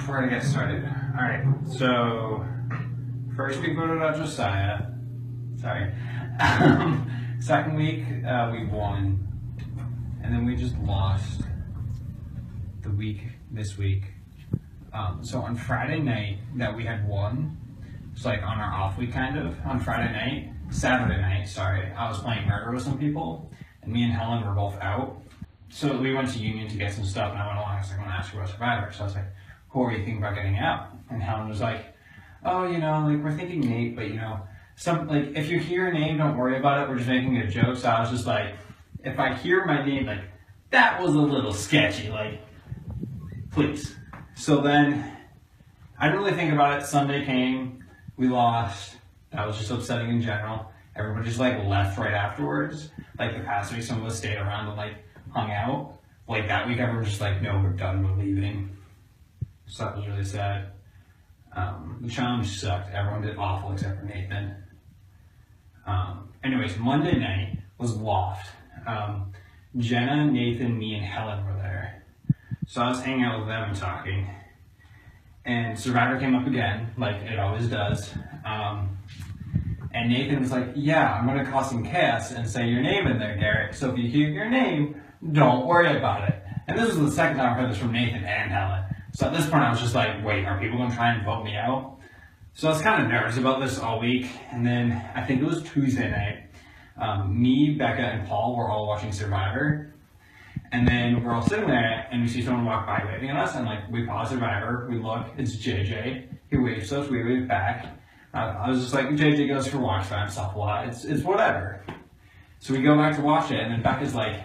Before I get started, alright, so first week voted out Josiah. Sorry. Second week, we won. And then we just lost this week. So on Friday night that we had won, it's like on our off week kind of, on Saturday night, sorry, I was playing murder with some people, and me and Helen were both out. So we went to Union to get some stuff, and I went along, I was like, I want to ask you about Survivor. So I was like, who are you thinking about getting out? And Helen was like, oh, like we're thinking Nate, but if you hear a name, don't worry about it, we're just making a joke. So I was just like, if I hear my name, like, that was a little sketchy, like, please. So then, I didn't really think about it. Sunday came, we lost. That was just upsetting in general. Everybody just like left right afterwards. Like the past week, some of us stayed around and like hung out. Like that week, everyone was just like, no, we're done, we're leaving. So that was really sad. The challenge sucked. Everyone did awful except for Nathan. Anyways, Monday night was Loft. Jenna, Nathan, me, and Helen were there. So I was hanging out with them and talking. And Survivor came up again, like it always does. And Nathan was like, yeah, I'm gonna cause some chaos and say your name in there, Garrett. So if you hear your name, don't worry about it. And this was the second time I heard this from Nathan and Helen. So at this point I was just like, wait, are people gonna try and vote me out? So I was kind of nervous about this all week. And then I think it was Tuesday night. Me, Becca, and Paul were all watching Survivor. And then we're all sitting there and we see someone walk by waving at us, and like we pause Survivor, we look, it's JJ. He waves to us, we wave back. I was just like, JJ goes for walks by himself a lot. It's whatever. So we go back to watch it, and then Becca's like,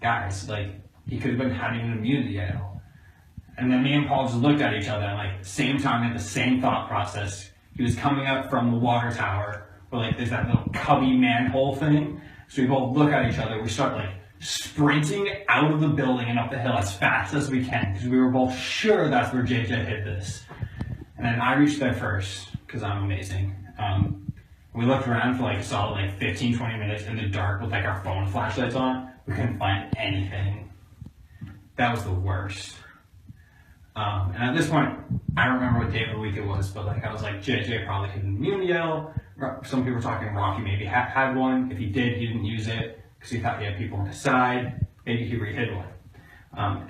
guys, like, he could have been having an immunity idol. And then me and Paul just looked at each other, and like, same time, had the same thought process. He was coming up from the water tower, where like there's that little cubby manhole thing. So we both look at each other, we start like sprinting out of the building and up the hill as fast as we can, because we were both sure that's where JJ hid this. And then I reached there first, because I'm amazing. We looked around for like a solid like 15-20 minutes in the dark with like our phone flashlights on. We couldn't find anything. That was the worst. And at this point, I don't remember what day of the week it was, but like I was like, JJ probably hit an immune yell. Some people were talking Rocky maybe had one. If he did, he didn't use it because he thought he had people on his side. Maybe he re-hid one.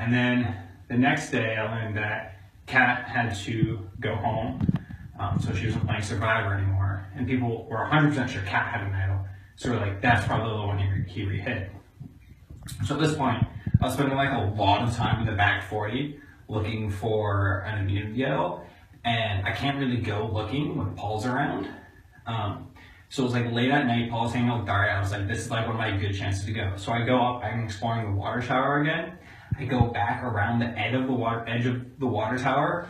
And then the next day, I learned that Kat had to go home. So she wasn't playing Survivor anymore. And people were 100% sure Kat had an idol. So we're like, that's probably the one he re-hid. So at this point, I was spending like a lot of time in the back 40 looking for an immunity idol. And I can't really go looking when Paul's around. So it was like late at night, Paul's hanging out with Garrett. I was like, this is like one of my good chances to go. So I go up, I'm exploring the water tower again. I go back around the edge of the water tower,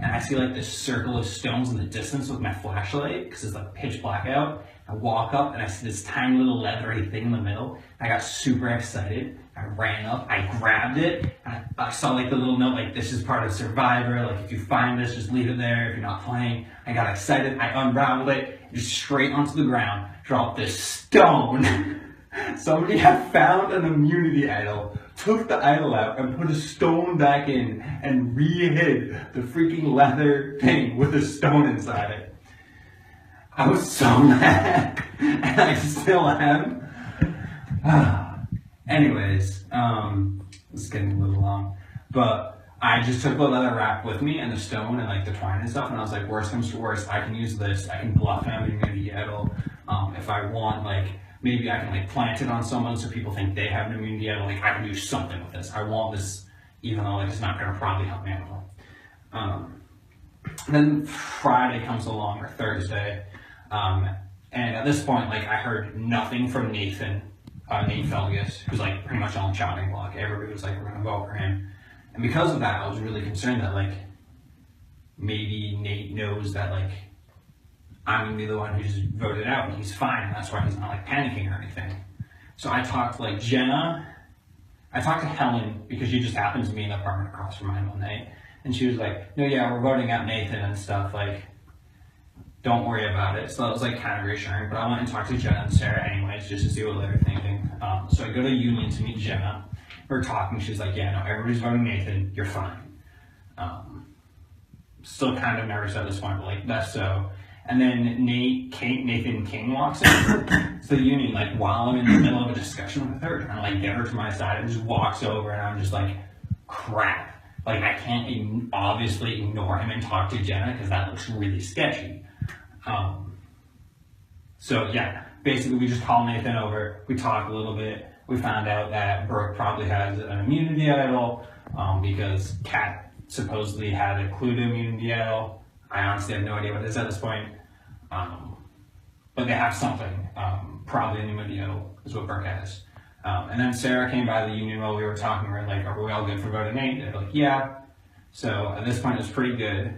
and I see like this circle of stones in the distance with my flashlight, because it's like pitch black out. I walk up and I see this tiny little leathery thing in the middle. I got super excited. I ran up, I grabbed it, and I saw like the little note, like, this is part of Survivor, like if you find this, just leave it there if you're not playing. I got excited, I unraveled it, just straight onto the ground, dropped this stone. Somebody had found an immunity idol, took the idol out and put a stone back in and re-hid the freaking leather thing with a stone inside it. I was so mad, and I still am. Anyways, it's getting a little long, but I just took the leather wrap with me and the stone and like the twine and stuff, and I was like, worst comes to worst, I can use this, I can bluff and have an immunity idol. If I want, like, maybe I can like plant it on someone so people think they have an immunity idol, like I can do something with this. I want this, even though like, it's not gonna probably help me at all. Then Friday comes along, or Thursday, and at this point, like I heard nothing from Nathan, Nate Felgus, who's like pretty much on the chopping block. Everybody was like, we're gonna vote for him. And because of that, I was really concerned that like, maybe Nate knows that like, I'm gonna be the one who's voted out and he's fine, and that's why he's not like panicking or anything. So I talked to like Jenna, I talked to Helen because she just happened to be in the apartment across from mine one night. And she was like, no, yeah, we're voting out Nathan and stuff, like, don't worry about it. So that was like kind of reassuring, but I went and talked to Jenna and Sarah anyways, just to see what they were thinking. So I go to Union to meet Jenna. We're talking, she's like, yeah, no, everybody's voting Nathan, you're fine. still kind of nervous at this point, but like that's so. And then Nathan King walks in to the union, like while I'm in the middle of a discussion with her, trying to like get her to my side, and just walks over, and I'm just like, crap. Like I can't obviously ignore him and talk to Jenna because that looks really sketchy. So yeah, basically we just call Nathan over, we talk a little bit. We found out that Brooke probably has an immunity idol because Kat supposedly had a clue to immunity idol. I honestly have no idea what it is at this point. But they have something, probably an immunity idol is what Brooke has. And then Sarah came by the union while we were talking. We were like, are we all good for voting Nate? They're like, yeah. So at this point it was pretty good.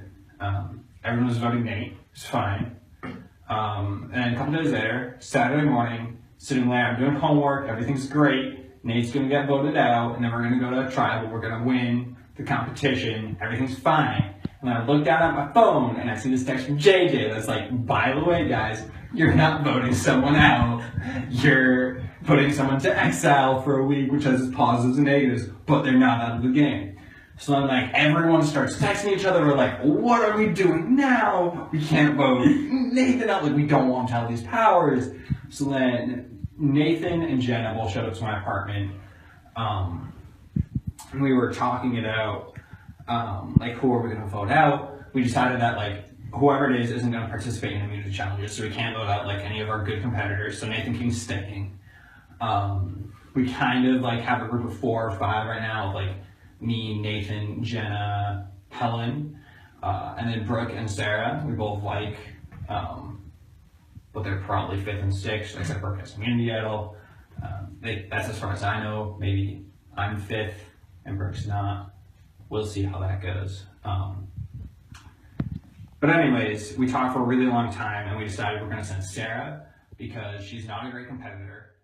Everyone was voting Nate, it's fine. And then a couple days later, Saturday morning, sitting there, I'm doing homework, everything's great. Nate's gonna get voted out, and then we're gonna go to a tribal, we're gonna win the competition, everything's fine. And then I look down at my phone and I see this text from JJ that's like, by the way, guys, you're not voting someone out. You're putting someone to exile for a week, which has its positives and negatives, but they're not out of the game. So then like everyone starts texting each other. We're like, what are we doing now? We can't vote Nathan out. Like we don't want him to have these powers. So then Nathan and Jenna both showed up to my apartment. And we were talking it out. Like who are we going to vote out? We decided that like whoever it is isn't going to participate in immunity challenges, so we can't vote out like any of our good competitors. So Nathan King's staying. We kind of like have a group of 4 or 5 right now, of like me, Nathan, Jenna, Helen, and then Brooke and Sarah. We both like, but they're probably 5th and 6th, except Brooke has immunity idol. That's as far as I know. Maybe I'm 5th and Brooke's not. We'll see how that goes. But anyways, we talked for a really long time and we decided we're gonna send Sarah because she's not a great competitor.